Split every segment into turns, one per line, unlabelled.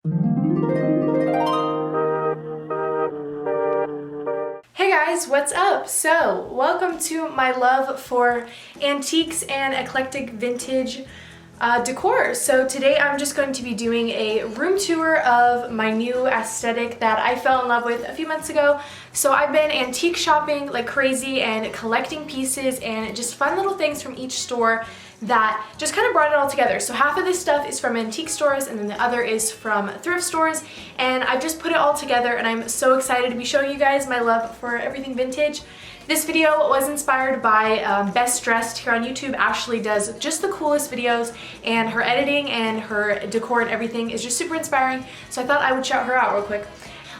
Hey guys, what's up? So, welcome to my love for antiques and eclectic vintage decor. So today I'm just going to be doing a room tour of my new aesthetic that I fell in love with a few months ago. So I've been antique shopping like crazy and collecting pieces and just fun little things from each store that just kind of brought it all together. So half of this stuff is from antique stores and then the other is from thrift stores, and I've just put it all together and I'm so excited to be showing you guys my love for everything vintage. This video was inspired by Best Dressed here on YouTube. Ashley does just the coolest videos and her editing and her decor and everything is just super inspiring, so I thought I would shout her out real quick.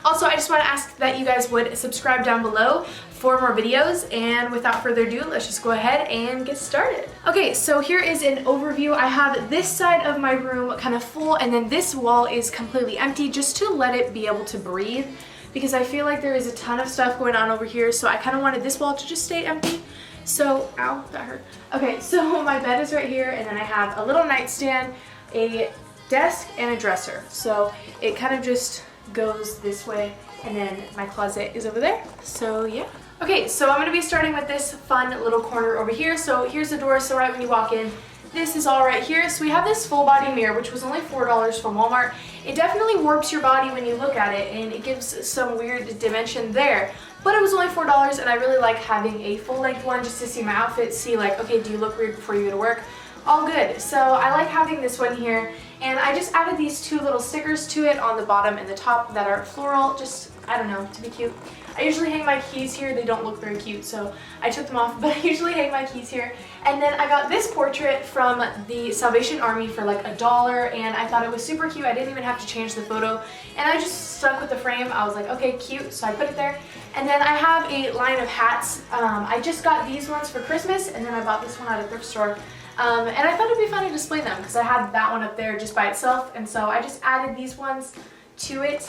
Also, I just want to ask that you guys would subscribe down below for more videos, and without further ado, let's just go ahead and get started. Okay, so here is an overview. I have this side of my room kind of full, and then this wall is completely empty just to let it be able to breathe, because I feel like there is a ton of stuff going on over here, so I kind of wanted this wall to just stay empty. So, ow, that hurt. Okay, so my bed is right here, and then I have a little nightstand, a desk, and a dresser. So it kind of just goes this way, and then my closet is over there. So yeah. Okay, so I'm going to be starting with this fun little corner over here. So here's the door, so right when you walk in, this is all right here. So we have this full body mirror, which was only $4 from Walmart. It definitely warps your body when you look at it, and it gives some weird dimension there. But it was only $4, and I really like having a full-length one just to see my outfit, see like, okay, do you look weird before you go to work? All good. So I like having this one here, and I just added these two little stickers to it on the bottom and the top that are floral, just, I don't know, to be cute. I usually hang my keys here. They don't look very cute, so I took them off, but I usually hang my keys here. And then I got this portrait from the Salvation Army for like $1, and I thought it was super cute. I didn't even have to change the photo, and I just stuck with the frame. I was like, okay, cute, so I put it there. And then I have a line of hats. I just got these ones for Christmas, and then I bought this one at a thrift store. And I thought it'd be fun to display them because I had that one up there just by itself, and so I just added these ones to it.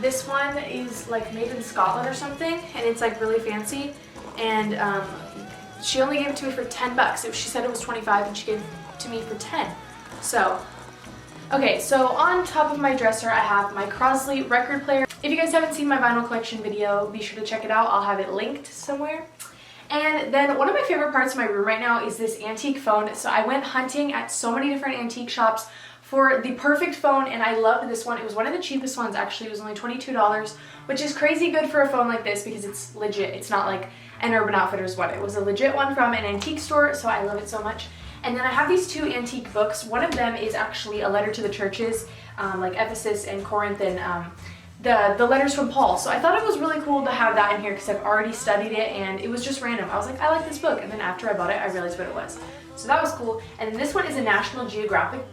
This one is like made in Scotland or something, and it's like really fancy, and she only gave it to me for 10 bucks. She said it was 25 and she gave it to me for 10. So, okay, so on top of my dresser I have my Crosley record player. If you guys haven't seen my vinyl collection video, be sure to check it out. I'll have it linked somewhere. And then one of my favorite parts of my room right now is this antique phone. So I went hunting at so many different antique shops for the perfect phone, and I loved this one. It was one of the cheapest ones actually. It was only $22, which is crazy good for a phone like this because it's legit. It's not like an Urban Outfitters one. It was a legit one from an antique store, so I love it so much. And then I have these two antique books. One of them is actually a letter to the churches, like Ephesus and Corinth, and the letters from Paul. So I thought it was really cool to have that in here because I've already studied it, and it was just random. I was like, I like this book, and then after I bought it, I realized what it was. So that was cool. And then this one is a National Geographic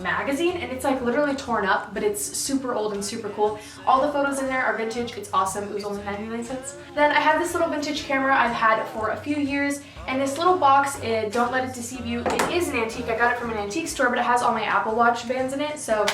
magazine, and it's like literally torn up, but it's super old and super cool. All the photos in there are vintage. It's awesome. It was only 99 cents. Then I have this little vintage camera I've had for a few years, and this little box, don't let it deceive you, it is an antique. I got it from an antique store, but it has all my Apple Watch bands in it, so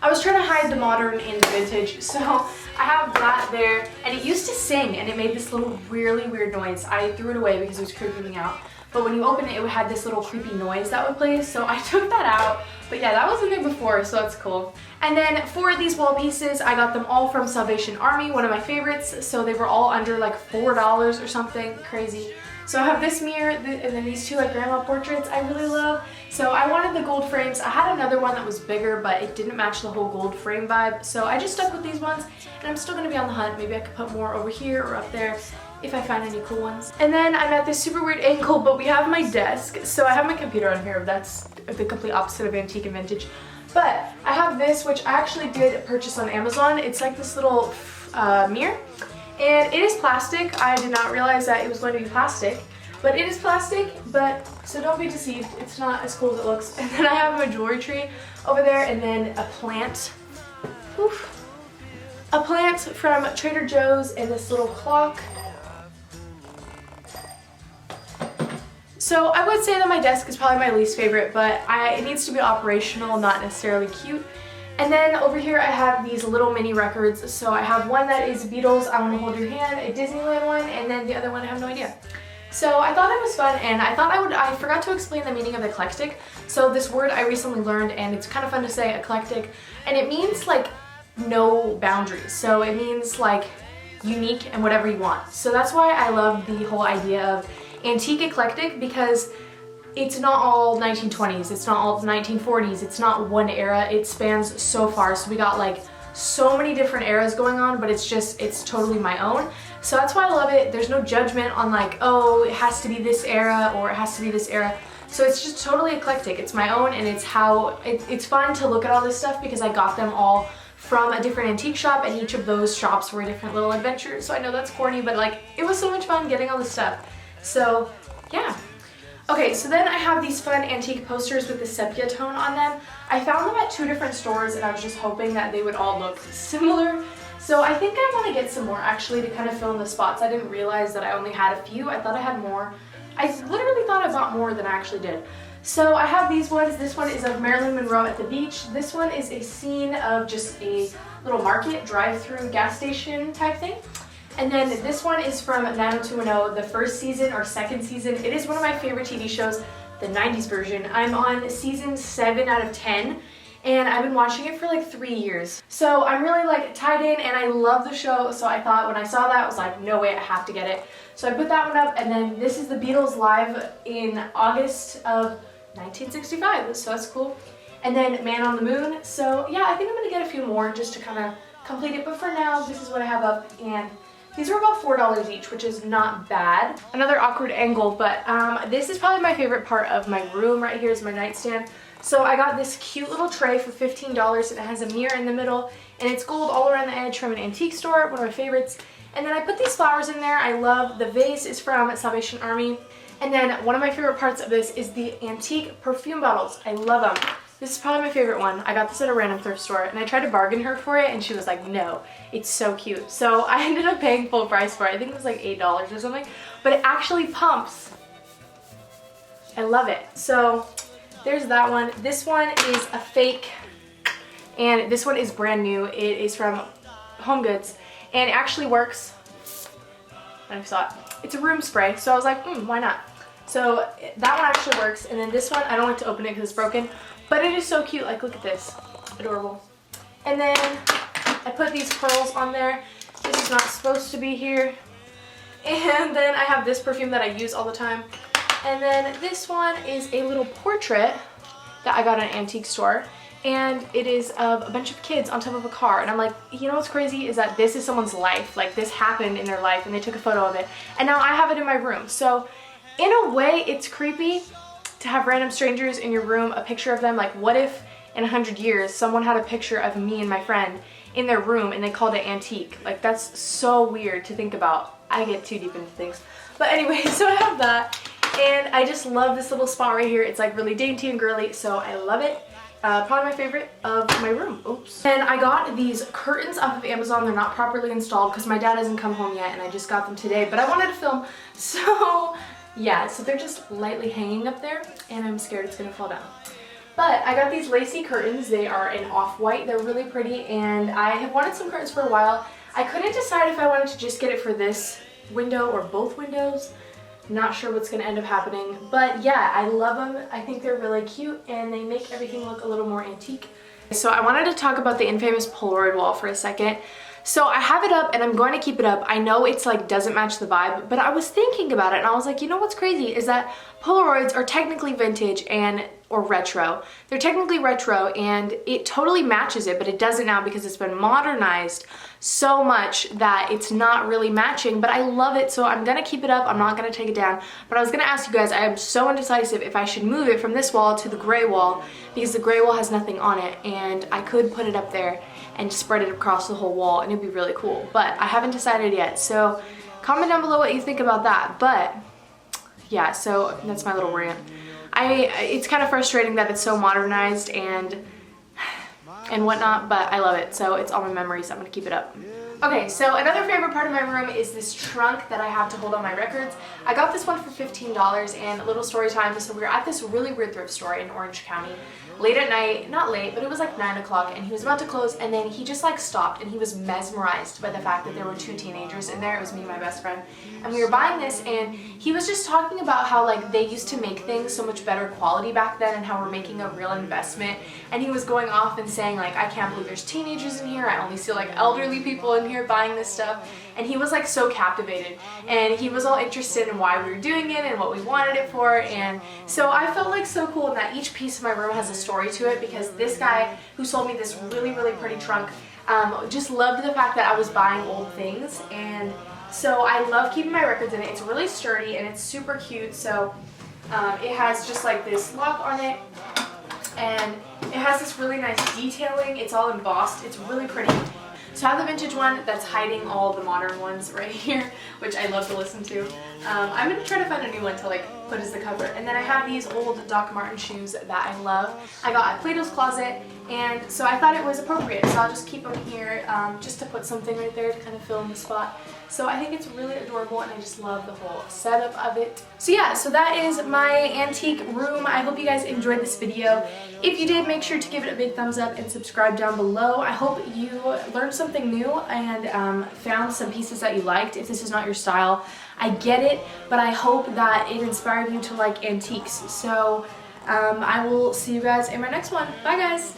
I was trying to hide the modern in the vintage, so I have that there, and it used to sing, and it made this little really weird noise. I threw it away because it was creeping me out, but when you open it, it had this little creepy noise that would play, so I took that out. But yeah, that was in there before, so that's cool. And then for these wall pieces, I got them all from Salvation Army, one of my favorites, so they were all under like $4 or something crazy. So I have this mirror, and then these two like grandma portraits I really love. So I wanted the gold frames. I had another one that was bigger, but it didn't match the whole gold frame vibe. So I just stuck with these ones, and I'm still gonna be on the hunt. Maybe I could put more over here or up there if I find any cool ones. And then I'm at this super weird angle, but we have my desk. So I have my computer on here. That's the complete opposite of antique and vintage. But I have this, which I actually did purchase on Amazon. It's like this little mirror. And it is plastic. I did not realize that it was going to be plastic, but it is plastic, so don't be deceived. It's not as cool as it looks. And then I have my jewelry tree over there, and then a plant. Oof. A plant from Trader Joe's, and this little clock. So I would say that my desk is probably my least favorite, but it needs to be operational, not necessarily cute. And then over here I have these little mini records. So I have one that is Beatles, I Want to Hold Your Hand, a Disneyland one, and then the other one I have no idea. So I thought it was fun, and I forgot to explain the meaning of eclectic. So this word I recently learned, and it's kind of fun to say, eclectic, and it means like no boundaries. So it means like unique and whatever you want. So that's why I love the whole idea of antique eclectic, because it's not all 1920s, it's not all 1940s, it's not one era, it spans so far. So we got like so many different eras going on, but it's totally my own. So that's why I love it. There's no judgment on like, oh, it has to be this era or it has to be this era. So it's just totally eclectic. It's my own, and it's fun to look at all this stuff because I got them all from a different antique shop, and each of those shops were a different little adventure. So I know that's corny, but like it was so much fun getting all this stuff. So yeah. Okay, so then I have these fun antique posters with the sepia tone on them. I found them at 2 different stores, and I was just hoping that they would all look similar. So I think I want to get some more actually to kind of fill in the spots. I didn't realize that I only had a few. I thought I had more. I literally thought I bought more than I actually did. So I have these ones. This one is of Marilyn Monroe at the beach. This one is a scene of just a little market, drive-through gas station type thing. And then this one is from 90210, the first season or second season. It is one of my favorite TV shows, the 90s version. I'm on season 7 out of 10, and I've been watching it for like 3 years. So I'm really like tied in, and I love the show. So I thought when I saw that, I was like, no way, I have to get it. So I put that one up, and then this is the Beatles live in August of 1965, so that's cool. And then Man on the Moon. So yeah, I think I'm gonna get a few more just to kind of complete it, but for now, this is what I have up, and these were about $4 each, which is not bad. Another awkward angle, but this is probably my favorite part of my room. Right here is my nightstand. So I got this cute little tray for $15, and it has a mirror in the middle, and it's gold all around the edge from an antique store, one of my favorites. And then I put these flowers in there. I love the vase is from Salvation Army. And then one of my favorite parts of this is the antique perfume bottles. I love them. This is probably my favorite one. I got this at a random thrift store, and I tried to bargain her for it, and she was like, no, it's so cute. So I ended up paying full price for it. I think it was like $8 or something, but it actually pumps. I love it. So there's that one. This one is a fake, and this one is brand new. It is from Home Goods, and it actually works. I saw it. It's a room spray, so I was like, why not? So that one actually works, and then this one, I don't like to open it because it's broken, but it is so cute. Like, look at this. Adorable. And then I put these pearls on there. This is not supposed to be here. And then I have this perfume that I use all the time. And then this one is a little portrait that I got at an antique store. And it is of a bunch of kids on top of a car. And I'm like, you know what's crazy is that this is someone's life. Like, this happened in their life, and they took a photo of it. And now I have it in my room. So in a way, it's creepy to have random strangers in your room, a picture of them. Like, what if in 100 years someone had a picture of me and my friend in their room and they called it antique? Like, that's so weird to think about. I get too deep into things. But anyway, so I have that. And I just love this little spot right here. It's like really dainty and girly, so I love it. Probably my favorite of my room. Oops. And I got these curtains off of Amazon. They're not properly installed because my dad hasn't come home yet, and I just got them today, but I wanted to film. So yeah, so they're just lightly hanging up there, and I'm scared it's gonna fall down. But I got these lacy curtains. They are in off-white. They're really pretty, and I have wanted some curtains for a while. I couldn't decide if I wanted to just get it for this window or both windows. Not sure what's gonna end up happening, but yeah, I love them. I think they're really cute, and they make everything look a little more antique. So I wanted to talk about the infamous Polaroid wall for a second. So I have it up, and I'm going to keep it up. I know it's like doesn't match the vibe, but I was thinking about it, and I was like, you know what's crazy is that Polaroids are technically vintage or retro. They're technically retro, and it totally matches it, but it doesn't now because it's been modernized so much that it's not really matching, but I love it, so I'm gonna keep it up. I'm not gonna take it down. But I was gonna ask you guys, I am so indecisive if I should move it from this wall to the gray wall, because the gray wall has nothing on it, and I could put it up there and spread it across the whole wall, and it'd be really cool. But I haven't decided yet, so comment down below what you think about that. But yeah, so that's my little rant. It's kind of frustrating that it's so modernized and whatnot, but I love it, so it's all my memories. I'm gonna keep it up. Okay, so another favorite part of my room is this trunk that I have to hold all my records. I got this one for $15, and a little story time. So we were at this really weird thrift store in Orange County late at night, not late, but it was like 9 o'clock, and he was about to close, and then he just like stopped, and he was mesmerized by the fact that there were 2 teenagers in there. It was me and my best friend, and we were buying this, and he was just talking about how like they used to make things so much better quality back then, and how we're making a real investment. And he was going off and saying like, I can't believe there's teenagers in here, I only see like elderly people in here buying this stuff. And he was like so captivated, and he was all interested in why we were doing it and what we wanted it for. And so I felt like so cool, and that each piece of my room has a story to it, because this guy who sold me this really pretty trunk just loved the fact that I was buying old things. And so I love keeping my records in it. It's really sturdy and it's super cute. So it has just like this lock on it, and it has this really nice detailing. It's all embossed. It's really pretty. So I have the vintage one that's hiding all the modern ones right here, which I love to listen to. I'm going to try to find a new one to like put as the cover. And then I have these old Doc Marten shoes that I love. I got at Plato's Closet, and so I thought it was appropriate. So I'll just keep them here just to put something right there to kind of fill in the spot. So I think it's really adorable, and I just love the whole setup of it. So yeah, so that is my antique room. I hope you guys enjoyed this video. If you did, make sure to give it a big thumbs up and subscribe down below. I hope you learned something new and found some pieces that you liked. If this is not your style, I get it, but I hope that it inspired you to like antiques. So I will see you guys in my next one. Bye guys!